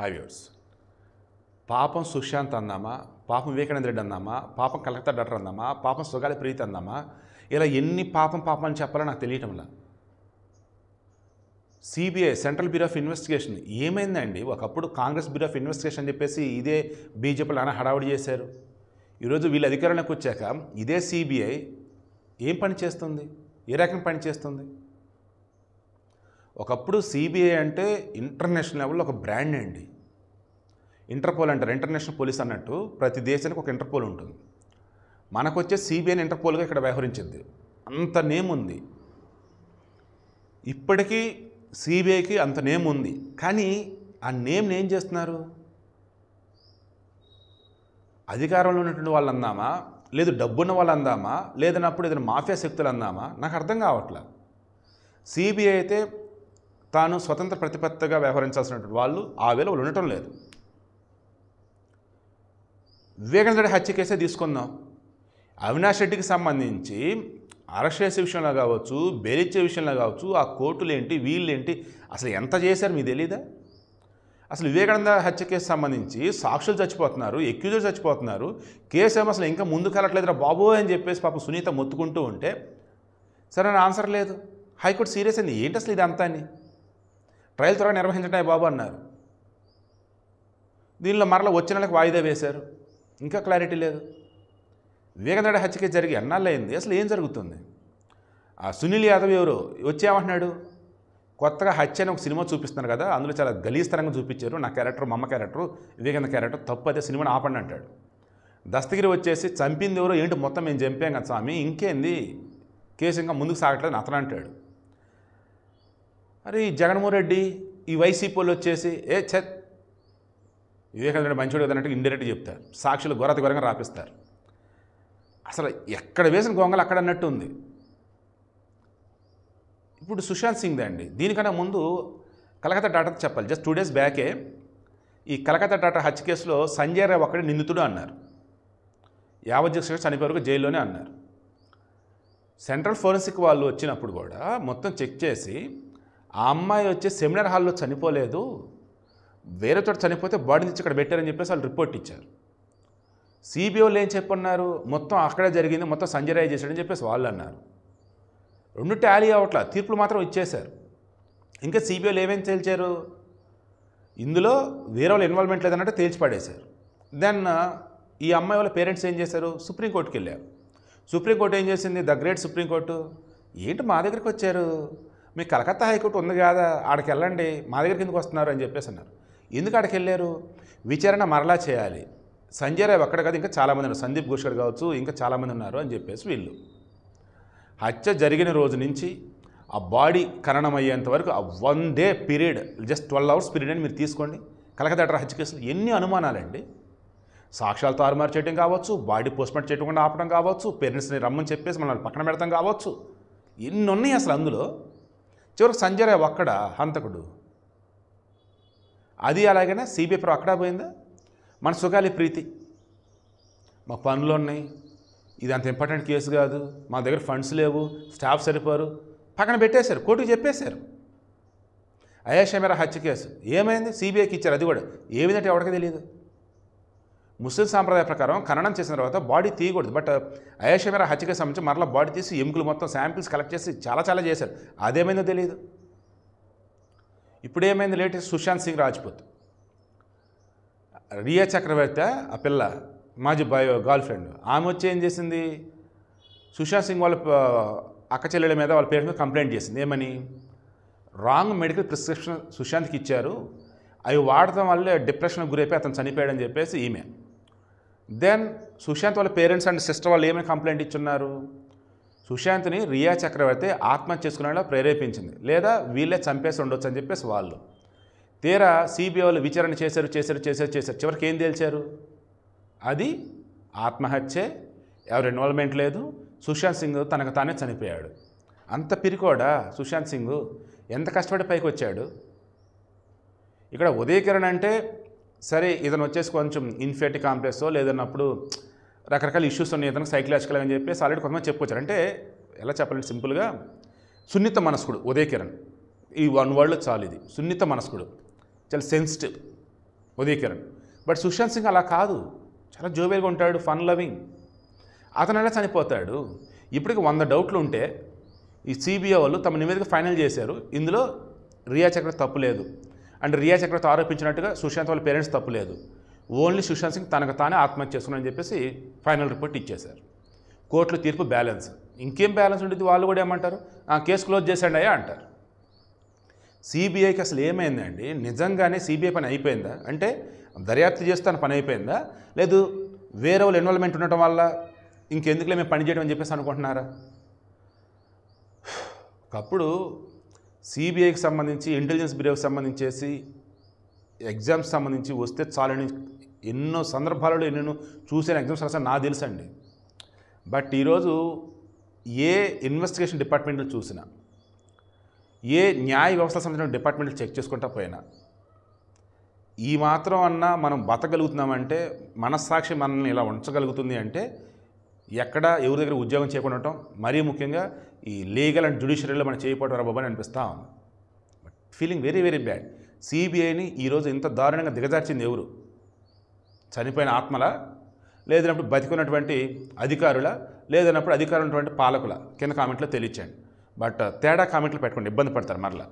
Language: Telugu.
హ్యావ్యూర్స్ పాపం సుశాంత్ అందామా, పాపం వివేకానంద రెడ్డి అందామా, పాపం కలకత్తా డాక్టర్ అందామా, పాపం సుగాలి ప్రీతి అందామా, ఇలా ఎన్ని పాపం అని చెప్పాలో నాకు తెలియటంలా. CBI central bureau of investigation ఏమైందండి? ఒకప్పుడు కాంగ్రెస్ బ్యూరో ఆఫ్ ఇన్వెస్టిగేషన్ అని చెప్పేసి ఇదే బీజేపీలో అన్న హడావుడి చేశారు. ఈరోజు వీళ్ళు అధికారంలోకి వచ్చాక ఇదే సిబిఐ ఏం పని చేస్తుంది? ఏ రకం పని చేస్తుంది? ఒకప్పుడు సిబిఐ అంటే ఇంటర్నేషనల్ లెవెల్లో ఒక బ్రాండ్ అండి. ఇంటర్పోల్ అంటారు, ఇంటర్నేషనల్ పోలీస్ అన్నట్టు ప్రతి దేశానికి ఒక ఇంటర్పోల్ ఉంటుంది. మనకు వచ్చే సిబిఐని ఇంటర్పోల్గా ఇక్కడ వ్యవహరించింది. అంత నేమ్ ఉంది. ఇప్పటికీ సిబిఐకి అంత నేమ్ ఉంది. కానీ ఆ నేమ్ని ఏం చేస్తున్నారు? అధికారంలో ఉన్నటువంటి వాళ్ళు అందామా, లేదు డబ్బున్న వాళ్ళు అందామా, లేదన్నప్పుడు ఏదైనా మాఫియా శక్తులు అందామా, నాకు అర్థం కావట్లా. సిబిఐ అయితే తాను స్వతంత్ర ప్రతిపత్తిగా వ్యవహరించాల్సినటువంటి వాళ్ళు ఆ వేళ వాళ్ళు ఉండటం లేదు. వివేకానంద రెడ్డి హత్య కేసే తీసుకుందాం. అవినాష్ రెడ్డికి సంబంధించి అరెస్ట్ చేసే విషయంలో కావచ్చు, బెయిలిచ్చే విషయంలో కావచ్చు, ఆ కోర్టులు ఏంటి, వీళ్ళేంటి, అసలు ఎంత చేశారు మీకు తెలీదా? అసలు వివేకానంద హత్య కేసు సంబంధించి సాక్షులు చచ్చిపోతున్నారు, ఎక్యూజర్ చచ్చిపోతున్నారు, కేసు ఏమో అసలు ఇంకా ముందుకు వెళ్ళట్లేదురా బాబో అని చెప్పేసి పాపం సునీత మొత్తుకుంటూ ఉంటే సరైన ఆన్సర్ లేదు. హైకోర్టు సీరియస్ అయింది. ఏంటి అసలు ఇది అంతా అని, ట్రయల్ త్వరగా నిర్వహించడం బాబు అన్నారు. దీనిలో మరలా వచ్చిన నెలకు వాయిదా వేశారు. ఇంకా క్లారిటీ లేదు. వివేకానంద రెడ్డి హత్య కేసు జరిగి ఎన్నాళ్ళయింది? అసలు ఏం జరుగుతుంది? ఆ సునీల్ యాదవ్ ఎవరు వచ్చేమంటున్నాడు, కొత్తగా హత్య అని ఒక సినిమా చూపిస్తున్నారు కదా, అందులో చాలా గలీస్తరంగా చూపించారు, నా క్యారెక్టర్ మా అమ్మ క్యారెక్టర్ వివేకానంద క్యారెక్టర్ తప్పు, అదే సినిమాని ఆపండి అంటాడు. దస్తగిరి వచ్చేసి చంపింది ఎవరో ఏంటి, మొత్తం మేము చంపాం కదా స్వామి, ఇంకేంది కేసు ఇంకా ముందుకు సాగట్లేదు అతను అంటాడు. అరే ఈ జగన్మోహన్ రెడ్డి ఈ వైసీపీ వాళ్ళు వచ్చేసి వివేకానంద రెడ్డి మంచోడు కదన్నట్టు ఇండైరెక్ట్గా చెప్తారు, సాక్షులు ఘోరంగా రాపిస్తారు. అసలు ఎక్కడ వేసిన గొంగలు అక్కడ అన్నట్టు ఉంది. ఇప్పుడు సుశాంత్ సింగ్ అండి, దీనికన్నా ముందు కలకత్తా డాక్టర్ చెప్పాలి. జస్ట్ 2 days బ్యాకే ఈ కలకత్తా డాక్టర్ హత్య కేసులో సంజయ్ రావు ఒక్కడే నిందితుడు అన్నారు. యావజ్జీవ చనిపోయే వరకు జైల్లోనే అన్నారు. సెంట్రల్ ఫోరెన్సిక్ వాళ్ళు వచ్చినప్పుడు కూడా మొత్తం చెక్ చేసి ఆ అమ్మాయి వచ్చి సెమినార్ హాల్లో చనిపోలేదు, వేరే చోట చనిపోతే బాడీ తెచ్చి ఇక్కడ పెట్టారని చెప్పేసి వాళ్ళు రిపోర్ట్ ఇచ్చారు. సిబిఐ వాళ్ళు ఏం చెప్పన్నారు, మొత్తం అక్కడే జరిగింది, మొత్తం సంజయ్ రాయ్ చేశాడని చెప్పేసి వాళ్ళు అన్నారు. రెండు టాలీ అవట్లా, తీర్పులు మాత్రం ఇచ్చేశారు. ఇంకా సిబిఐలు ఏమేమి తేల్చారు, ఇందులో వేరే వాళ్ళ ఇన్వాల్వ్మెంట్ లేదన్నట్టు తేల్చి పడేశారు. దెన్ ఈ అమ్మాయి వాళ్ళ పేరెంట్స్ ఏం చేశారు, సుప్రీంకోర్టుకి వెళ్ళారు. సుప్రీంకోర్టు ఏం చేసింది, ద గ్రేట్ సుప్రీంకోర్టు, ఏంటి మా దగ్గరికి వచ్చారు, మీ కలకత్తా హైకోర్టు ఉంది కదా ఆడికి వెళ్ళండి, మా దగ్గరికి ఎందుకు వస్తున్నారు అని చెప్పేసి అన్నారు. ఎందుకు ఆడికి వెళ్ళారు, విచారణ మరలా చేయాలి, సంజయ్ రావు అక్కడ కాదు ఇంకా చాలామంది ఉన్నారు, సందీప్ ఘోష్ గారు కావచ్చు, ఇంకా చాలామంది ఉన్నారు అని చెప్పేసి వీళ్ళు. హత్య జరిగిన రోజు నుంచి ఆ బాడీ ఖననం అయ్యేంత వరకు ఆ 1 day period, just 12 hours period అని మీరు తీసుకోండి. కలకత్తా హత్య కేసులు ఎన్ని అనుమానాలండి. సాక్ష్యాలు తారుమారు చేయడం కావచ్చు, బాడీ పోస్ట్మార్టం చేయకుండా ఆపడం కావచ్చు, పేరెంట్స్ని రమ్మని చెప్పేసి మనల్ని పక్కన పెడతాం కావచ్చు, ఎన్ని ఉన్నాయి అసలు అందులో. చివరికి సంజయ్ రావు అక్కడ హంతకుడు. అది అలాగనే సిబిఐ అక్కడ పోయిందా. మన సుగాలి ప్రీతి, మా పనులు ఉన్నాయి, ఇది అంత ఇంపార్టెంట్ కేసు కాదు, మా దగ్గర ఫండ్స్ లేవు, స్టాఫ్ సరిపోరు, పక్కన పెట్టేశారు, కోర్టుకు చెప్పేశారు. అయేషా మీరా హత్య కేసు ఏమైంది, సిబిఐకి ఇచ్చారు, అది కూడా ఏమిటంటే ఎవరికి తెలియదు. ముస్లిం సాంప్రదాయ ప్రకారం ఖననం చేసిన తర్వాత బాడీ తీయకూడదు, బట్ అయేషా మీరా హత్య కేసు సంబంధించి మరలా బాడీ తీసి ఎముకలు మొత్తం శాంపిల్స్ కలెక్ట్ చేసి చాలా చేశారు, అదేమైందో తెలియదు. ఇప్పుడు ఏమైంది లేటెస్ట్, సుశాంత్ సింగ్ రాజ్పూత్, రియా చక్రవర్తి ఆ పిల్ల మాజీ గర్ల్ ఫ్రెండ్, ఆమె వచ్చి ఏం చేసింది, సుశాంత్ సింగ్ వాళ్ళ అక్క చెల్లెల మీద వాళ్ళ పేరెంట్స్ మీద కంప్లైంట్ చేసింది. ఏమని, రాంగ్ మెడికల్ ప్రిస్క్రిప్షన్ సుశాంత్కి ఇచ్చారు, అవి వాడటం వల్ల డిప్రెషన్కి గురైపోయి అతను చనిపోయాడని చెప్పేసి ఈమె. దెన్ సుశాంత్ వాళ్ళ పేరెంట్స్ అండ్ సిస్టర్ వాళ్ళు ఏమైనా కంప్లైంట్ ఇచ్చున్నారు, సుశాంత్ని రియా చక్రవర్తి ఆత్మహత్య చేసుకునేలా ప్రేరేపించింది, లేదా వీళ్ళే చంపేసి ఉండొచ్చు అని చెప్పేసి వాళ్ళు. తీరా సిబిఐ వాళ్ళు విచారణ చేశారు, చివరికి ఏం తేల్చారు, అది ఆత్మహత్యే, ఎవరు ఇన్వాల్వ్మెంట్ లేదు, సుశాంత్ సింగ్ తనకు తానే చనిపోయాడు. అంత పిరికోడా సుశాంత్ సింగ్, ఎంత కష్టపడి పైకి వచ్చాడు. ఇక్కడ ఉదయకిరణ్ అంటే సరే, ఇతను వచ్చేసి కొంచెం ఇన్ఫెక్ట్ కాంప్లెక్సో లేదన్నప్పుడు రకరకాల ఇష్యూస్ ఉన్నాయి, ఇతను సైకలాజికల్ అని చెప్పేసి ఆల్రెడీ కొంతమంది చెప్పుకొచ్చారు. అంటే ఎలా చెప్పాలంటే సింపుల్గా, సున్నిత మనస్కుడు ఉదయకిరణ్, ఈ 1 word చాలు, ఇది సున్నిత మనస్కుడు, చాలా సెన్సిటివ్. ఉదయ్ కిరణ్. బట్ సుశాంత్ సింగ్ అలా కాదు, చాలా జోబేల్గా ఉంటాడు, ఫన్ లవింగ్. అతను ఎలా చనిపోతాడు? ఇప్పటికి 100 డౌట్లు ఉంటే ఈ సిబిఐ వాళ్ళు తమ నివేదిక ఫైనల్ చేశారు, ఇందులో రియా చక్రవర్తి తప్పు లేదు. అండ్ రియా చక్రవర్తి ఆరోపించినట్టుగా సుశాంత్ వాళ్ళ పేరెంట్స్ తప్పు లేదు, ఓన్లీ సుశాంత్ సింగ్ తనకు తానే ఆత్మహత్య చేసుకున్నారని చెప్పేసి ఫైనల్ రిపోర్ట్ ఇచ్చేశారు. కోర్టులో తీర్పు బ్యాలెన్స్. ఇంకేం బ్యాలెన్స్ ఉంటుంది? వాళ్ళు కూడా ఏమంటారు, కేసు క్లోజ్ చేసేయండి అయ్యా అంటారు. సిబిఐకి అసలు ఏమైందండి? నిజంగానే సిబిఐ పని అయిపోయిందా? అంటే దర్యాప్తు చేస్తే తన పని అయిపోయిందా? లేదు వేరే వాళ్ళు ఇన్వాల్వ్మెంట్ ఉండటం వల్ల ఇంకెందుకులే మేము పని చేయడం అని చెప్పేసి అనుకుంటున్నారా? ఒకప్పుడు సిబిఐకి సంబంధించి, ఇంటెలిజెన్స్ బ్యూరోకి సంబంధించేసి ఎగ్జామ్స్ సంబంధించి వస్తే చాలని ఎన్నో సందర్భాలలో ఎన్నెన్నో చూసిన ఎగ్జామ్స్ అసలు నాకు తెలుసండి. బట్ ఈరోజు ఏ ఇన్వెస్టిగేషన్ డిపార్ట్మెంట్లో చూసినా, ఏ న్యాయ వ్యవస్థ సంబంధించిన డిపార్ట్మెంట్లు చెక్ చేసుకుంటా పోయినా, ఈ మాత్రం అన్నా మనం బతకగలుగుతున్నామంటే, మనస్సాక్షి మనల్ని ఇలా ఉంచగలుగుతుంది అంటే ఎక్కడ ఎవరి దగ్గర ఉద్యోగం చేయకుండా ఉండటం, మరీ ముఖ్యంగా ఈ లీగల్ అండ్ జ్యుడిషియరీలో మనం చేయకపోవడం రా బాబు అని అనిపిస్తూ ఉంది. But feeling very very bad. సిబిఐని ఈరోజు ఇంత దారుణంగా దిగజార్చింది ఎవరు? చనిపోయిన ఆత్మల, లేదన్నప్పుడు బతికున్నటువంటి అధికారుల, లేదన్నప్పుడు అధికారులు ఉన్నటువంటి పాలకుల? కింద కామెంట్లో తెలియచేయండి. బట్ తేడా కామెంట్లు పెట్టుకోండి, ఇబ్బంది పడతారు మరలా.